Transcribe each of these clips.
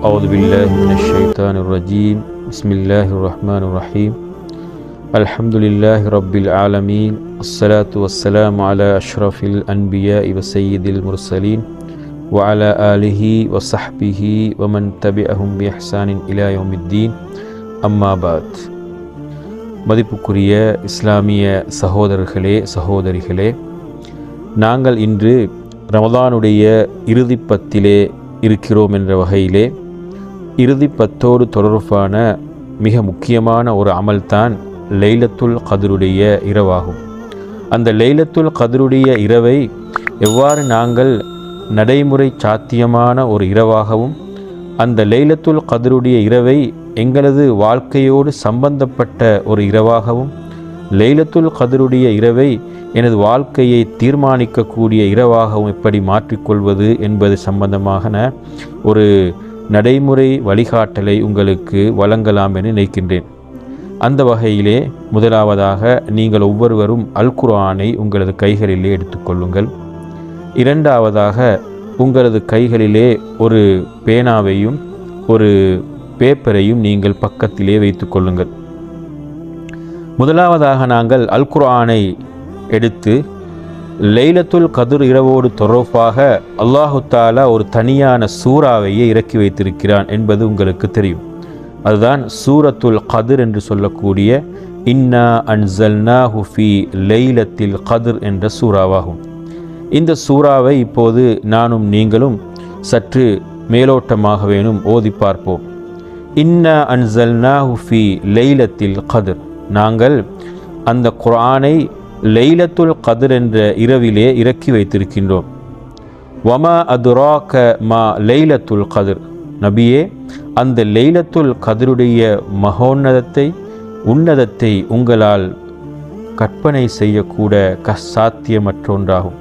أعوذ بالله من الشيطان الرجيم بسم الله الرحمن الرحيم الحمد لله رب العالمين الصلاة والسلام على أشرف الأنبياء وسيد المرسلين وعلى آله وصحبه ومن تبعهم بإحسان إلى يوم الدين أما بعد. மதிப்புக்குரிய இஸ்லாமிய சகோதரர்களே சகோதரிகளே, நாங்கள் இன்று ரமதானுடைய இறுதிப்பத்திலே இருக்கிறோம் என்ற வகையிலே இறுதிப்பத்தோடு தொடர்பான மிக முக்கியமான ஒரு அமல்தான் லைலத்துல் கத்ருடைய இரவாகும். அந்த லைலத்துல் கத்ருடைய இரவை எவ்வாறு நாங்கள் நடைமுறை சாத்தியமான ஒரு இரவாகவும், அந்த லைலத்துல் கத்ருடைய இரவை எங்களது வாழ்க்கையோடு சம்பந்தப்பட்ட ஒரு இரவாகவும், லைலத்துல் கத்ருடைய இரவை எனது வாழ்க்கையை தீர்மானிக்கக்கூடிய இரவாகவும் எப்படி மாற்றிக்கொள்வது என்பது சம்பந்தமான ஒரு நடைமுறை வழிகாட்டலை உங்களுக்கு வழங்கலாம் என நினைக்கின்றேன். அந்த வகையிலே முதலாவதாக நீங்கள் ஒவ்வொருவரும் அல் குர்ஆனை உங்களது கைகளிலே எடுத்துக்கொள்ளுங்கள். இரண்டாவதாக உங்களது கைகளிலே ஒரு பேனாவையும் ஒரு பேப்பரையும் நீங்கள் பக்கத்திலே வைத்து கொள்ளுங்கள். முதலாவதாக நாங்கள் அல் குர்ஆனை எடுத்து லைலத்துல் கத்ர் இரவோடு தொடர்பாக அல்லாஹு தஆலா ஒரு தனியான சூறாவையே இறக்கி வைத்திருக்கிறான் என்பது உங்களுக்கு தெரியும். அதுதான் சூரத்துல் கத்ர் என்று சொல்லக்கூடிய இன்னா அன்ஸல்னாஹு ஃபீ லைலத்தில் கத்ர் என்ற சூறாவாகும். இந்த சூறாவை இப்போது நானும் நீங்களும் சற்று மேலோட்டமாக வேணும் ஓதி பார்ப்போம். இன்னா அன்ஸல்னாஹு ஃபீ லைலத்தில் கத்ர், நாங்கள் அந்த குர்ஆனை லைலத்துல் கத்ர் என்ற இரவிலே இறக்கி வைத்திருக்கின்றோம். வமா அதுராக மா லைலத்துல் கத்ர், நபியே அந்த லைலத்துல் கத்ருடைய மகோன்னதத்தை உன்னதத்தை உங்களால் கற்பனை செய்யக்கூட சாத்தியமற்ற ஒன்றாகும்.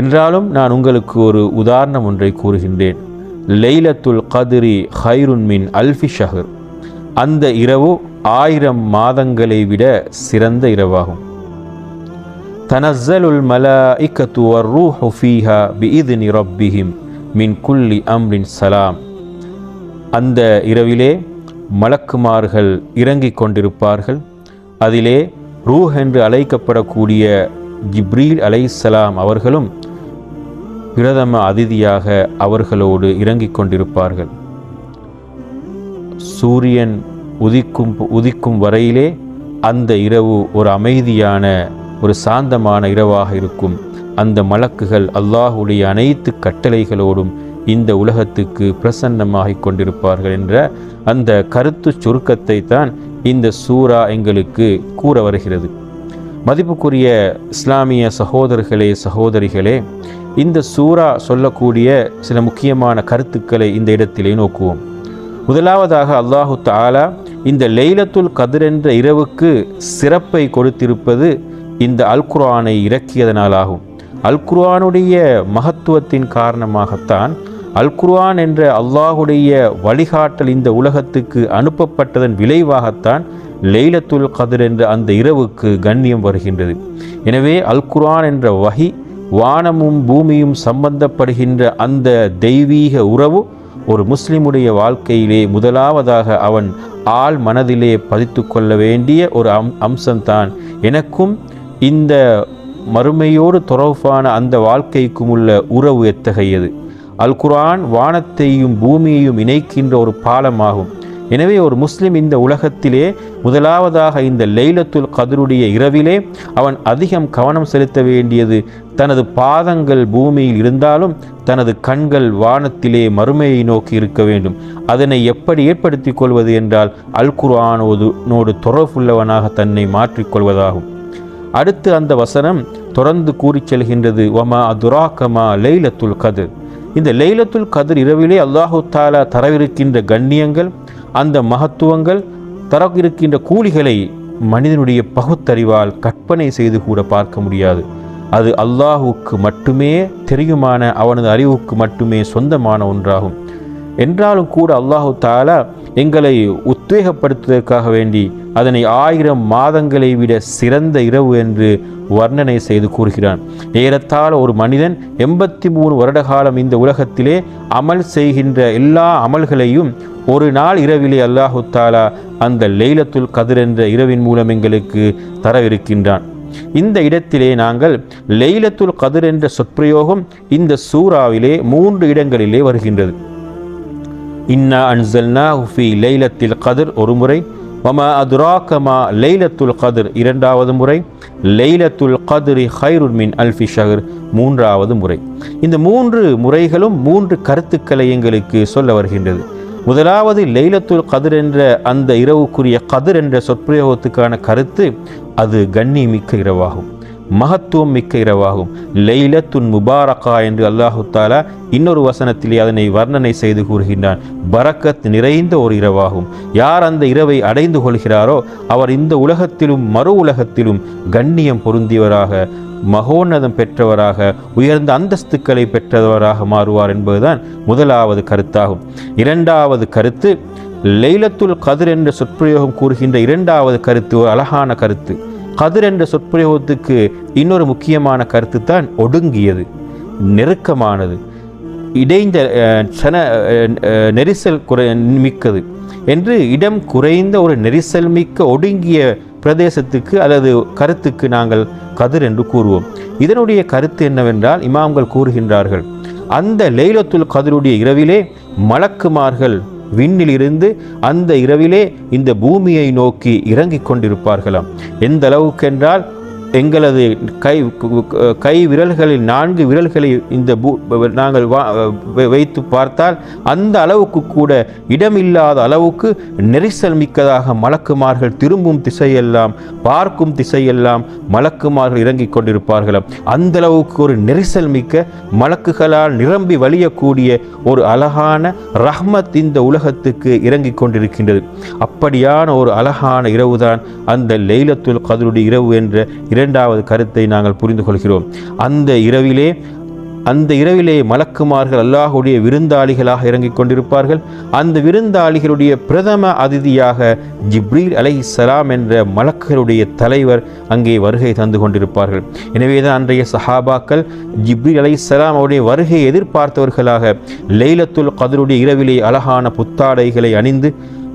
என்றாலும் நான் உங்களுக்கு ஒரு உதாரணம் ஒன்றை கூறுகின்றேன். லைலத்துல் கத்ரி ஹைருன் மின் அல்ஃபி ஷஹர், அந்த இரவு 1000 மாதங்களை விட சிறந்த இரவாகும். தனஸ்ஸலுல் மலாயிகத்து வர்ரூஹு ஃபீஹா பிஇذن ரப்பிஹிம் மின் குல்லி அம்ரின் சலாம், அந்த இரவிலே மலக்குமார்கள் இறங்கிக் கொண்டிருப்பார்கள். அதிலே ரூஹ் என்று அழைக்கப்படக்கூடிய ஜிப்ரீல் அலைஹிஸ்ஸலாம் அவர்களும் பிரதம அதிதியாக அவர்களோடு இறங்கிக் கொண்டிருப்பார்கள். சூரியன் உதிக்கும் வரையிலே அந்த இரவு ஒரு அமைதியான ஒரு சாந்தமான இரவாக இருக்கும். அந்த மலக்குகள் அல்லாஹுடைய அனைத்து கட்டளைகளோடும் இந்த உலகத்துக்கு பிரசன்னமாகிக் கொண்டிருப்பார்கள் என்ற அந்த கருத்து சுருக்கத்தை தான் இந்த சூரா எங்களுக்கு கூற வருகிறது. மதிப்புக்குரிய இஸ்லாமிய சகோதரர்களே சகோதரிகளே, இந்த சூரா சொல்லக்கூடிய சில முக்கியமான கருத்துக்களை இந்த இடத்திலே நோக்குவோம். முதலாவதாக அல்லாஹு தஆலா இந்த லைலத்துல் கத்ர் என்ற இரவுக்கு சிறப்பை கொடுத்திருப்பது இந்த அல் குர்ஆனை இறக்கியதனாலாகும். அல் குர்ஆனுடைய மகத்துவத்தின் காரணமாகத்தான், அல் குர்ஆன் என்ற அல்லாஹுடைய வழிகாட்டல் இந்த உலகத்துக்கு அனுப்பப்பட்டதன் விளைவாகத்தான் லைலத்துல் கத்ர் என்ற அந்த இரவுக்கு கண்ணியம் வருகின்றது. எனவே அல் குர்ஆன் என்ற வஹி, வானமும் பூமியும் சம்பந்தப்படுகின்ற அந்த தெய்வீக உறவு ஒரு முஸ்லிமுடைய வாழ்க்கையிலே முதலாவதாக அவன் ஆள் மனதிலே பதித்து கொள்ள வேண்டிய ஒரு அம்சம்தான். எனக்கும் இந்த மறுமையோடு தொடர்பான அந்த வாழ்க்கைக்கும் உள்ள உறவு எத்தகையது. அல் குர்ஆன் வானத்தையும் பூமியையும் இணைக்கின்ற ஒரு பாலமாகும். எனவே ஒரு முஸ்லிம் இந்த உலகத்திலே முதலாவதாக இந்த லைலத்துல் கத்ருடைய இரவிலே அவன் அதிகம் கவனம் செலுத்த வேண்டியது, தனது பாதங்கள் பூமியில் இருந்தாலும் தனது கண்கள் வானத்திலே மறுமையை நோக்கி இருக்க வேண்டும். அதனை எப்படி ஏற்படுத்திக் கொள்வது என்றால் அல் குர்ஆனோடு தொடர்புள்ளவனாக தன்னை மாற்றிக்கொள்வதாகும். அடுத்து அந்த வசனம் தொடர்ந்து கூறி செல்கின்றது, வமா அதுராகமா லைலத்துல் கத்ர், இந்த லைலத்துல் கத்ர் இரவிலே அல்லாஹு தஆலா தரவிருக்கின்ற கண்ணியங்கள், அந்த மகத்துவங்கள், தரவிருக்கின்ற கூலிகளை மனிதனுடைய பகுத்தறிவால் கற்பனை செய்து கூட பார்க்க முடியாது. அது அல்லாஹுக்கு மட்டுமே தெரியுமான, அவனது அறிவுக்கு மட்டுமே சொந்தமான ஒன்றாகும். என்றாலும் கூட அல்லாஹு தஆலா எங்களை உத்வேகப்படுத்துவதற்காக வேண்டி அதனை 1000 மாதங்களை விட சிறந்த இரவு என்று வர்ணனை செய்து கூறுகிறான். ஏறத்தாழ ஒரு மனிதன் 83 வருட காலம் இந்த உலகத்திலே அமல் செய்கின்ற எல்லா அமல்களையும் ஒரு நாள் இரவிலே அல்லாஹு தாலா அந்த லைலத்துல் கத்ர் என்ற இரவின் மூலம் எங்களுக்கு தரவிருக்கின்றான். இந்த இடத்திலே நாங்கள் லைலத்துல் கத்ர் என்ற சொற்பிரயோகம் இந்த சூறாவிலே 3 இடங்களிலே வருகின்றது. இன்னா அன்ஸல்னாஹு ஃபீ லைலத்தில் கத்ர் ஒரு முறை, வமா அதுராக மா லைலத்துல் கத்ர் இரண்டாவது முறை, லைலத்துல் கத்ரி கைருன் மின் அல்ஃபி ஷஹர் மூன்றாவது முறை. இந்த 3 முறைகளும் 3 கருத்துக்களை எங்களுக்கு சொல்ல வருகின்றது. முதலாவது லைலத்துல் கத்ர் என்ற அந்த இரவுக்குரிய கத்ர் என்ற சொற்பிரயோகத்துக்கான கருத்து, அது கண்ணிமிக்க இரவாகும், மகத்துவம் மிக்க இரவாகும். லைலத்துன் முபாரகா என்று அல்லாஹு தாலா இன்னொரு வசனத்திலே அதனை வர்ணனை செய்து கூறுகின்றான். பரக்கத் நிறைந்த ஒரு இரவாகும். யார் அந்த இரவை அடைந்து கொள்கிறாரோ அவர் இந்த உலகத்திலும் மறு உலகத்திலும் கண்ணியம் பொருந்தியவராக, மகோன்னதம் பெற்றவராக, உயர்ந்த அந்தஸ்துக்களை பெற்றவராக மாறுவார் என்பதுதான் முதலாவது கருத்தாகும். இரண்டாவது கருத்து, லைலத்துல் கத்ர் என்ற சொற்பிரயோகம் கூறுகின்ற இரண்டாவது கருத்து ஒரு அழகான கருத்து. கத்ர் என்ற சொற்பிரயோகத்துக்கு இன்னொரு முக்கியமான கருத்து தான் ஒடுங்கியது, நெருக்கமானது, இடைந்த நெரிசல் மிக்கது என்று இடம் குறைந்த ஒரு நெரிசல் மிக்க ஒடுங்கிய பிரதேசத்துக்கு அல்லது கருத்துக்கு நாங்கள் கத்ர் என்று கூறுவோம். இதனுடைய கருத்து என்னவென்றால், இமாம்கள் கூறுகின்றார்கள், அந்த லைலத்துல் கத்ருடைய இரவிலே மலக்குமார்கள் விண்ணிலிருந்து அந்த இரவிலே இந்த பூமியை நோக்கி இறங்கிக் கொண்டிருப்பார்களாம். எந்த அளவுக்கென்றால், எங்களது கை விரல்களில் 4 விரல்களை இந்த நாங்கள் வைத்து பார்த்தால் அந்த அளவுக்கு கூட இடமில்லாத அளவுக்கு நெரிசல் மிக்கதாக மலக்குமார்கள் திரும்பும் திசையெல்லாம், பார்க்கும் திசையெல்லாம் மலக்குமார்கள் இறங்கிக் கொண்டிருப்பார்களாம். அந்த அளவுக்கு ஒரு நெரிசல் மிக்க, மலக்குகளால் நிரம்பி வழியக்கூடிய ஒரு அழகான ரஹ்மத் இந்த உலகத்துக்கு இறங்கிக் கொண்டிருக்கின்றது. அப்படியான ஒரு அழகான இரவுதான் அந்த லைலத்துல் கத்ருடைய இரவு என்ற இரண்டாவது கருத்தை நாங்கள் புரிந்து கொள்கிறோம். அந்த இரவிலே மலக்குமார்கள் அல்லாஹுடைய விருந்தாளிகளாக இறங்கிக் கொண்டிருப்பார்கள். அந்த விருந்தாளிகளுடைய பிரதம அதிதியாக ஜிப்ரீல் அலைஹிஸ்ஸலாம் என்ற மலக்குகளுடைய தலைவர் அங்கே வருகை தந்து கொண்டிருப்பார்கள். எனவேதான் அன்றைய சஹாபாக்கள் ஜிப்ரீல் அலைஹிஸ்ஸலாம் அவருடைய வருகையை எதிர்பார்த்தவர்களாக லைலத்துல் கத்ருடைய இரவிலே அழகான புத்தாடைகளை அணிந்து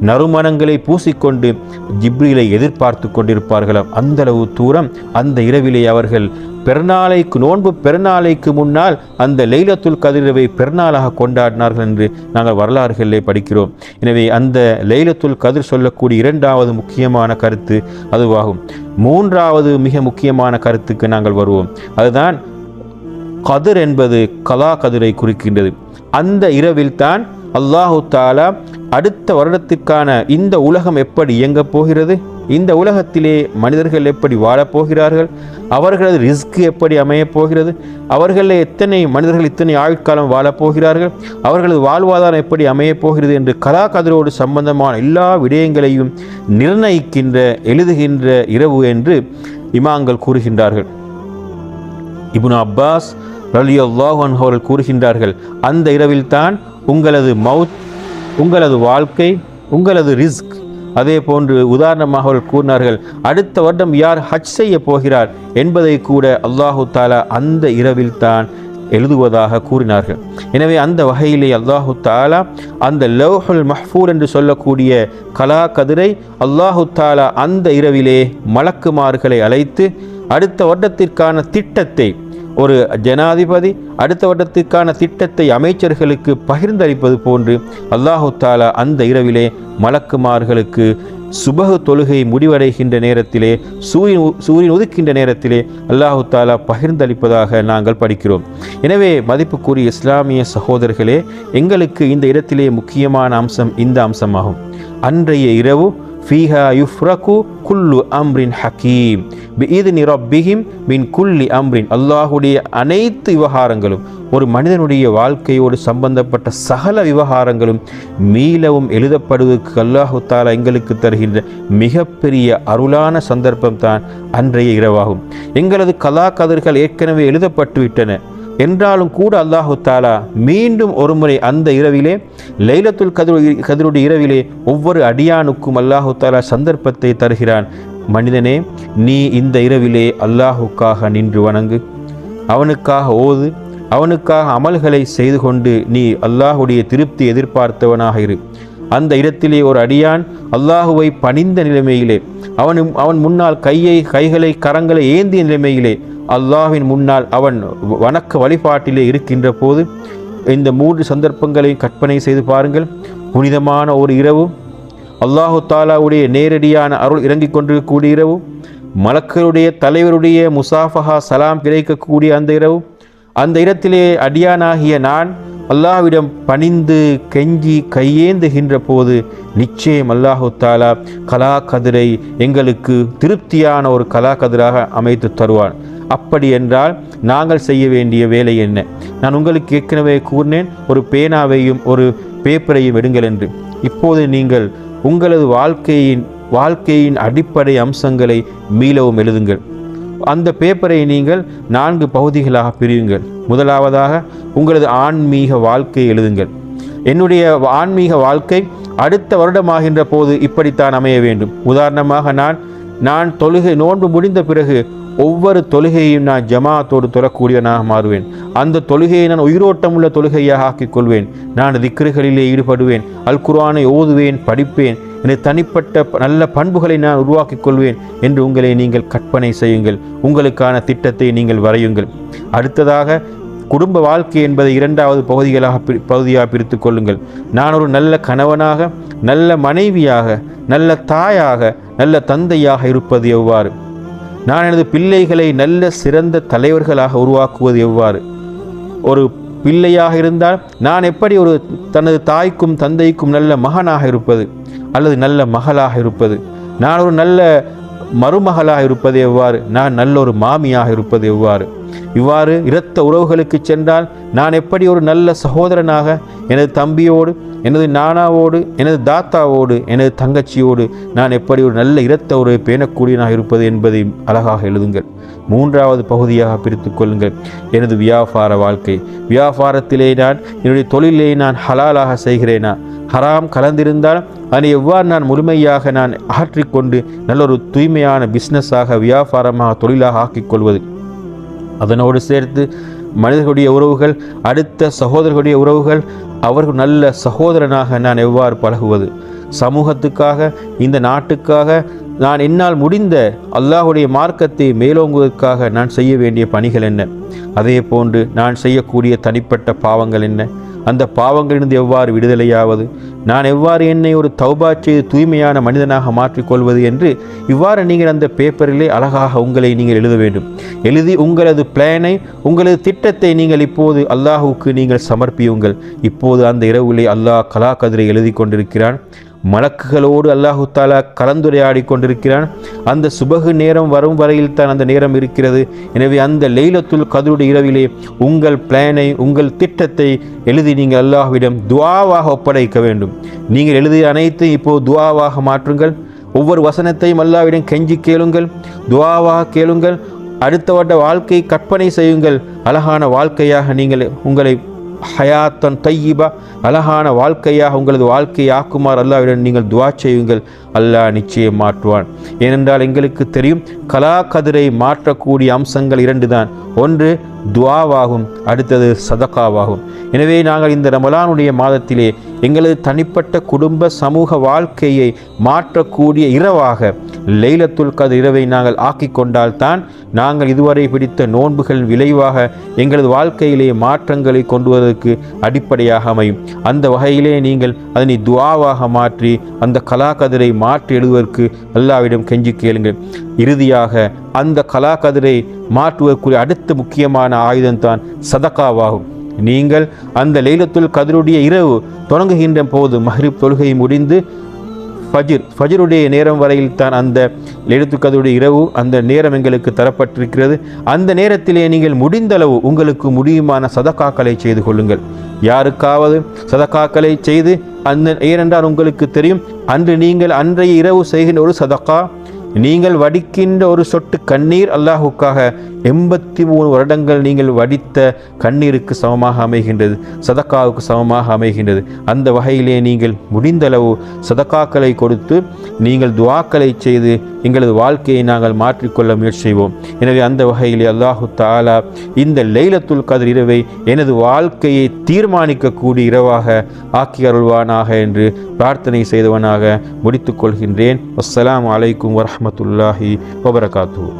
நறுமணங்களை பூசிக்கொண்டு ஜிப்ரீலை எதிர்பார்த்து கொண்டிருப்பார்களாம். அந்தளவு தூரம் அந்த இரவிலே அவர்கள் நோன்பு பெருநாளைக்கு முன்னால் அந்த லைலத்துல் கத்ரை பெருநாளாக கொண்டாடினார்கள் என்று நாங்கள் வரலாறுகளிலே படிக்கிறோம். எனவே அந்த லைலத்துல் கத்ர் சொல்லக்கூடிய இரண்டாவது முக்கியமான கருத்து அதுவாகும். மூன்றாவது மிக முக்கியமான கருத்துக்கு நாங்கள் வருவோம். அதுதான் கத்ர் என்பது கலா கதிரை குறிக்கின்றது. அந்த இரவில் தான் அல்லாஹு தாலா அடுத்த வருடத்திற்கான இந்த உலகம் எப்படி இயங்கப் போகிறது, இந்த உலகத்திலே மனிதர்கள் எப்படி வாழப்போகிறார்கள், அவர்களது ரிஸ்க் எப்படி அமையப் போகிறது, அவர்களில் எத்தனை மனிதர்கள் இத்தனை ஆயுட்காலம் வாழப்போகிறார்கள், அவர்களது வாழ்வாதாரம் எப்படி அமையப் போகிறது என்று கலா கதிரோடு சம்பந்தமான எல்லா விடயங்களையும் நிர்ணயிக்கின்ற எழுதுகின்ற இரவு என்று இமாம்கள் கூறுகின்றார்கள். இப்னு அப்பாஸ் ரலியல்லாஹு அன்ஹு அவர்கள் கூறுகின்றார்கள், அந்த இரவில்தான் உங்களது மவுத், உங்களது வாழ்க்கை, உங்களது ரிஸ்க், அதே போன்று உதாரணமாக அவர்கள் கூறினார்கள், அடுத்த வருடம் யார் ஹஜ் செய்ய போகிறார் என்பதை கூட அல்லாஹு தாலா அந்த இரவில் தான் எழுதுவதாக கூறினார்கள். எனவே அந்த வகையிலே அல்லாஹு தாலா அந்த லவ்ஹுல் மஹ்ஃபூல் என்று சொல்லக்கூடிய கலா கதிரை அல்லாஹு தாலா அந்த இரவிலே மலக்குமார்களை அழைத்து அடுத்த வருடத்திற்கான திட்டத்தை, ஒரு ஜனாதிபதி அடுத்த வருடத்திற்கான திட்டத்தை அமைச்சர்களுக்கு பகிர்ந்தளிப்பது போன்று அல்லாஹு தாலா அந்த இரவிலே மலக்குமார்களுக்கு சுபஹ் தொழுகை முடிவடைகின்ற நேரத்திலே, சூரியன் உதிக்கின்ற நேரத்திலே அல்லாஹு தாலா பகிர்ந்தளிப்பதாக நாங்கள் படிக்கிறோம். எனவே மதிப்புக்குரிய இஸ்லாமிய சகோதரர்களே, எங்களுக்கு இந்த இடத்திலே முக்கியமான அம்சம் இந்த அம்சமாகும். அன்றைய இரவு ஃபீஹா யுஃப்ரகு குல்லு அம்ரின் ஹக்கீம் பிஇذن ரப்பிஹிம் மின் குல்லி அம்ரின், அல்லாஹுடைய அனைத்து விவகாரங்களும், ஒரு மனிதனுடைய வாழ்க்கையோடு சம்பந்தப்பட்ட சகல விவகாரங்களும் மீளவும் எழுதப்படுவதற்கு அல்லாஹு தாலா எங்களுக்கு தருகின்ற மிகப்பெரிய அருளான சந்தர்ப்பம் தான் அன்றைய இரவாகும். எங்களது கலா கதிர்கள் ஏற்கனவே எழுதப்பட்டு விட்டன. என்றாலும் கூட அல்லாஹு தாலா மீண்டும் ஒரு முறை அந்த இரவிலே லைலத்துல் கத்ருடைய இரவிலே ஒவ்வொரு அடியானுக்கும் அல்லாஹு தாலா சந்தர்ப்பத்தை தருகிறான். மனிதனே, நீ இந்த இரவிலே அல்லாஹுக்காக நின்று வணங்கு, அவனுக்காக ஓது, அவனுக்காக அமல்களை செய்து கொண்டு நீ அல்லாஹுடைய திருப்தி எதிர்பார்த்தவனாக இரு. அந்த இடத்திலே ஒரு அடியான் அல்லாஹுவை பணிந்த நிலைமையிலே, அவன் முன்னால் கைகளை கரங்களை ஏந்திய நிலைமையிலே அல்லாஹ்வின் முன்னால் அவன் வணக்க வழிபாட்டிலே இருக்கின்ற போது இந்த 3 சந்தர்ப்பங்களை கற்பனை செய்து பாருங்கள். புனிதமான ஒரு இரவு, அல்லாஹு தாலாவுடைய நேரடியான அருள் இறங்கிக் கொண்டிருக்கக்கூடிய இரவு, மலக்களுடைய தலைவருடைய முசாஃபஹா சலாம் கிடைக்கக்கூடிய அந்த இரவு, அந்த இடத்திலே அடியானாகிய நான் அல்லாஹ்விடம் பணிந்து கெஞ்சி கையேந்துகின்ற போது நிச்சயம் அல்லாஹு தாலா கலா கதிரை எங்களுக்கு திருப்தியான ஒரு கலா கதிராக அமைத்து தருவான். அப்படி என்றால் நாங்கள் செய்ய வேண்டிய வேலை என்ன? நான் உங்களுக்கு ஏற்கனவே கூறினேன், ஒரு பேனாவையும் ஒரு பேப்பரையும் எடுங்கள் என்று. இப்போது நீங்கள் உங்களது வாழ்க்கையின் அடிப்படை அம்சங்களை மீளவும் எழுதுங்கள். அந்த பேப்பரை நீங்கள் 4 பகுதிகளாக பிரியுங்கள். முதலாவதாக உங்களது ஆன்மீக வாழ்க்கையை எழுதுங்கள். என்னுடைய ஆன்மீக வாழ்க்கை அடுத்த வருடமாகின்ற போது இப்படித்தான் அமைய வேண்டும். உதாரணமாக நான் தொழுகை நோன்பு முடிந்த பிறகு ஒவ்வொரு தொழுகையையும் நான் ஜமாத்தோடு தொழக்கூடியவனாக மாறுவேன். அந்த தொழுகையை நான் உயிரோட்டமுள்ள தொழுகையாக ஆக்கிக் கொள்வேன். நான் திக்ருகளிலே ஈடுபடுவேன், அல் குர்ஆனை ஓதுவேன், படிப்பேன், எனது தனிப்பட்ட நல்ல பண்புகளை நான் உருவாக்கிக் கொள்வேன் என்று உங்களை நீங்கள் கற்பனை செய்யுங்கள். உங்களுக்கான திட்டத்தை நீங்கள் வரையுங்கள். அடுத்ததாக குடும்ப வாழ்க்கை என்பதை 2வது பகுதியாக பிரித்து கொள்ளுங்கள். நான் ஒரு நல்ல கணவனாக, நல்ல மனைவியாக, நல்ல தாயாக, நல்ல தந்தையாக இருப்பது எவ்வாறு? நான் எனது பிள்ளைகளை நல்ல சிறந்த தலைவர்களாக உருவாக்குவது எவ்வாறு? ஒரு பிள்ளையாக இருந்தால் நான் எப்படி ஒரு தனது தாய்க்கும் தந்தைக்கும் நல்ல மகனாக இருப்பது அல்லது நல்ல மகளாக இருப்பது? நான் ஒரு நல்ல மருமகளாக இருப்பது எவ்வாறு? நான் நல்ல ஒரு மாமியாக இருப்பது எவ்வாறு? இவ்வாறு இரத்த உறவுகளுக்கு சென்றால் நான் எப்படி ஒரு நல்ல சகோதரனாக எனது தம்பியோடு, எனது நானாவோடு, எனது தாத்தாவோடு, எனது தங்கச்சியோடு நான் எப்படி ஒரு நல்ல இரத்த உறவை பேணக்கூடியனாக இருப்பது என்பதை அழகாக எழுதுங்கள். 3வது பகுதியாக பிரித்து கொள்ளுங்கள். எனது வியாபார வாழ்க்கை. வியாபாரத்திலே நான் என்னுடைய தொழிலை நான் ஹலாலாக செய்கிறேனா? ஹராம் கலந்திருந்தால் அதை எவ்வாறு நான் முழுமையாக நான் அகற்றிக்கொண்டு நல்ல ஒரு தூய்மையான பிஸ்னஸாக, வியாபாரமாக, தொழிலாக ஆக்கிக்கொள்வது? அதனோடு சேர்த்து மனிதர்களுடைய உறவுகள், அடுத்த சகோதரர்களுடைய உறவுகள், அவர்கள் நல்ல சகோதரனாக நான் எவ்வாறு பழகுவது? சமூகத்துக்காக, இந்த நாட்டுக்காக நான் என்னால் முடிந்த அல்லாஹுடைய மார்க்கத்தை மேலோங்குவதற்காக நான் செய்ய வேண்டிய பணிகள் என்ன? அதே போன்று நான் செய்யக்கூடிய தனிப்பட்ட பாவங்கள் என்ன? அந்த பாவங்களிலிருந்து எவ்வாறு விடுதலையாவது? நான் எவ்வாறு என்னை ஒரு தௌபா செய்து தூய்மையான மனிதனாக மாற்றிக்கொள்வது என்று இவ்வாறு நீங்கள் அந்த பேப்பரிலே அழகாக உங்களை நீங்கள் எழுத வேண்டும். எழுதி உங்களது பிளானை, உங்களது திட்டத்தை நீங்கள் இப்போது அல்லாஹுக்கு நீங்கள் சமர்ப்பியுங்கள். இப்போது அந்த இரவிலே அல்லாஹ் கலா கதிரை எழுதி கொண்டிருக்கிறான். மலக்குகளோடு அல்லாஹு தாலா கலந்துரையாடி கொண்டிருக்கிறான். அந்த சுபகு நேரம் வரும் வரையில் தான் அந்த நேரம் இருக்கிறது. எனவே அந்த லைலத்துல் கத்ருடைய இரவிலே உங்கள் பிளானை, உங்கள் திட்டத்தை எழுதி நீங்கள் அல்லாஹ்விடம் துஆவாக ஒப்படைக்க வேண்டும். நீங்கள் எழுதிய அனைத்தையும் இப்போது துஆவாக மாற்றுங்கள். ஒவ்வொரு வசனத்தையும் அல்லாஹ்விடம் கெஞ்சி கேளுங்கள், துஆவாக கேளுங்கள். அடுத்த வருட வாழ்க்கை கற்பனை செய்யுங்கள். அழகான வாழ்க்கையாக நீங்கள் உங்களை ஹயாத்தன் தையிபா, அழகான வாழ்க்கையாக உங்களது வாழ்க்கையை ஆக்குமாறு அல்லாஹ்விடம் நீங்கள் துஆ செய்யுங்கள். அல்லாஹ் நிச்சயம் மாற்றுவான். ஏனென்றால் எங்களுக்கு தெரியும், கலா கதிரை மாற்றக்கூடிய அம்சங்கள் 2 தான். ஒன்று துஆவாகும், அடுத்தது சதகாவாகும். எனவே நாங்கள் இந்த ரமலானுடைய மாதத்திலே எங்களது தனிப்பட்ட குடும்ப சமூக வாழ்க்கையை மாற்றக்கூடிய இரவாக லைலத்துல் கத்ர் இரவை நாங்கள் ஆக்கி கொண்டால்தான் நாங்கள் இதுவரை பிடித்த நோன்புகளின் விளைவாக எங்களது வாழ்க்கையிலே மாற்றங்களை கொண்டு வருவதற்கு அடிப்படையாக அமையும். அந்த வகையிலே நீங்கள் அதனை துஆவாக மாற்றி அந்த கலா கதிரை மாற்றி எழுதுவதற்கு அல்லாஹ்விடம் கெஞ்சி கேளுங்கள். இறுதியாக அந்த கலா கதிரை மாற்றுவதற்குரிய அடுத்த முக்கியமான ஆயுதம்தான் சதகாவாகும். நீங்கள் அந்த லைலத்துல் கத்ருடைய இரவு தொடங்குகின்ற போது மஹ்ரிப் தொழுகை முடிந்து ஃபஜ்ருடைய நேரம் வரையில் தான் அந்த லைலத்துல் கத்ருடைய இரவு, அந்த நேரம் எங்களுக்கு தரப்பட்டிருக்கிறது. அந்த நேரத்திலே நீங்கள் முடிந்தளவு உங்களுக்கு முடியுமான சதகாக்களை செய்து கொள்ளுங்கள். யாருக்காவது சதகாக்களை செய்து ஏனென்றால் உங்களுக்கு தெரியும், அன்று நீங்கள் அன்றைய இரவு செய்கின்ற ஒரு சதகா நீங்கள் வடிக்கின்ற ஒரு சொட்டு கண்ணீர் அல்லாஹுக்காக 83 வருடங்கள் நீங்கள் வடித்த கண்ணீருக்கு சமமாக அமைகின்றது, சதக்காவுக்கு சமமாக அமைகின்றது. அந்த வகையிலே நீங்கள் முடிந்தளவு சதக்காக்களை கொடுத்து நீங்கள் துஆக்களை செய்து எங்களது வாழ்க்கையை நாங்கள் மாற்றிக்கொள்ள முயற்சி செய்வோம். எனவே அந்த வகையிலே அல்லாஹு தஆலா இந்த லைலத்துல் கத்ர் இரவை எனது வாழ்க்கையை தீர்மானிக்கக்கூடிய இரவாக ஆக்கி அருள்வானாக என்று பிரார்த்தனை செய்தவனாக முடித்துக் கொள்கின்றேன். அஸ்ஸலாமு அலைக்கும் வரஹ்மத்துல்லாஹி வபரகாத்துஹு.